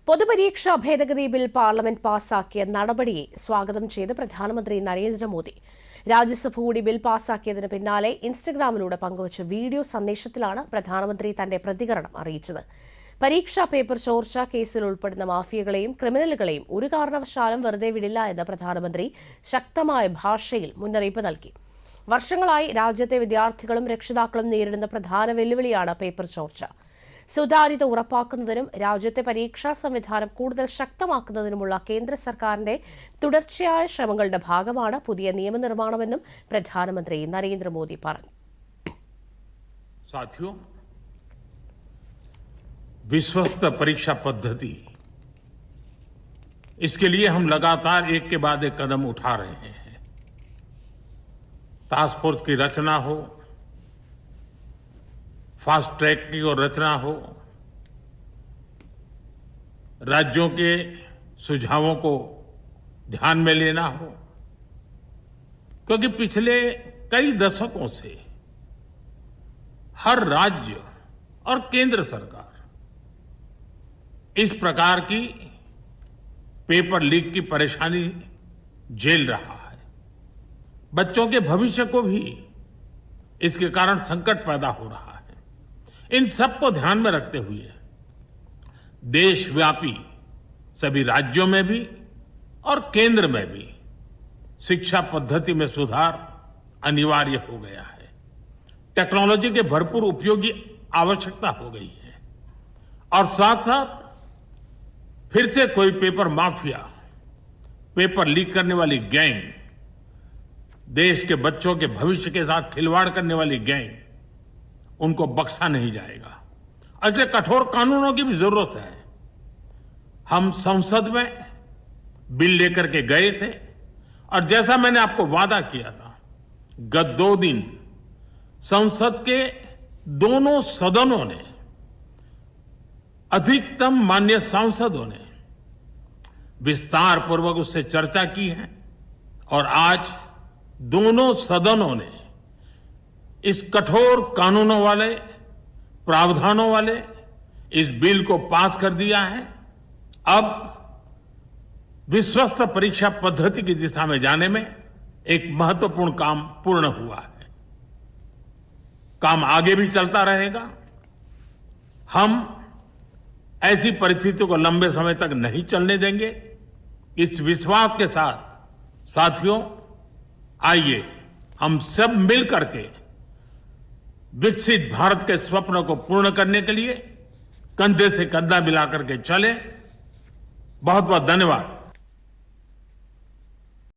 പൊതുപരീക്ഷാ ഭേദഗതി bill parliament പാസാക്കിയ നടപടിയെ സ്വാഗതം ചെയ്ത് പ്രധാനമന്ത്രി നരേന്ദ്രമോദി. രാജ്യസഭ കൂടി ബിൽ പാസാക്കിയതിന് പിന്നാലെ ഇൻസ്റ്റഗ്രാമിലൂടെ പങ്കുവച്ച വീഡിയോ സന്ദേശത്തിലാണ് പ്രധാനമന്ത്രി തന്റെ പ്രതികരണം അറിയിച്ചത്. പരീക്ഷാ പേപ്പർ ചോർച്ച കേസിൽ ഉൾപ്പെടുന്ന മാഫിയകളെയും ക്രിമിനലുകളെയും ഒരു കാരണവശാലും വെറുതെ വിടില്ല എന്ന് പ്രധാനമന്ത്രി ശക്തമായ ഭാഷയിൽ മുന്നറിയിപ്പ് നൽകി. വർഷങ്ങളായി രാജ്യത്തെ വിദ്യാർത്ഥികളും രക്ഷിതാക്കളും നേരിടുന്ന പ്രധാന വെല്ലുവിളിയാണ് പേപ്പർ ചോർച്ച. സുതാര്യത ഉറപ്പാക്കുന്നതിനും രാജ്യത്തെ പരീക്ഷാ സംവിധാനം കൂടുതൽ ശക്തമാക്കുന്നതിനുമുള്ള കേന്ദ്ര സർക്കാരിന്റെ തുടർച്ചയായ ശ്രമങ്ങളുടെ ഭാഗമാണ് പുതിയ നിയമനിർമ്മാണമെന്നും പ്രധാനമന്ത്രി നരേന്ദ്രമോദി പറഞ്ഞു. साथियों, विश्वस्त परीक्षा पद्धति, इसके लिए हम लगातार एक के बाद एक कदम उठा रहे हैं. टास्क फोर्स की रचना हो, फास्ट ट्रैक की और रचना हो, राज्यों के सुझावों को ध्यान में लेना हो, क्योंकि पिछले कई दशकों से हर राज्य और केंद्र सरकार इस प्रकार की पेपर लीक की परेशानी झेल रहा है. बच्चों के भविष्य को भी इसके कारण संकट पैदा हो रहा है. इन सब को ध्यान में रखते हुए देशव्यापी सभी राज्यों में भी और केंद्र में भी शिक्षा पद्धति में सुधार अनिवार्य हो गया है. टेक्नोलॉजी के भरपूर उपयोग की आवश्यकता हो गई है और साथ साथ फिर से कोई पेपर माफिया, पेपर लीक करने वाली गैंग, देश के बच्चों के भविष्य के साथ खिलवाड़ करने वाली गैंग, उनको बख्शा नहीं जाएगा. इसलिए कठोर कानूनों की भी जरूरत है. हम संसद में बिल लेकर के गए थे और जैसा मैंने आपको वादा किया था, गत 2 दिन संसद के दोनों सदनों ने, अधिकतम माननीय सांसदों ने विस्तार पूर्वक उससे चर्चा की है और आज दोनों सदनों ने इस कठोर कानूनों वाले, प्रावधानों वाले इस बिल को पास कर दिया है. अब विश्वस्त परीक्षा पद्धति की दिशा में जाने में एक महत्वपूर्ण काम पूर्ण हुआ है. काम आगे भी चलता रहेगा. हम ऐसी परिस्थितियों को लंबे समय तक नहीं चलने देंगे. इस विश्वास के साथ साथियों, आइए हम सब मिल करके विकसित भारत के स्वप्न को पूर्ण करने के लिए कंधे से कंधा मिलाकर के चले. बहुत बहुत धन्यवाद.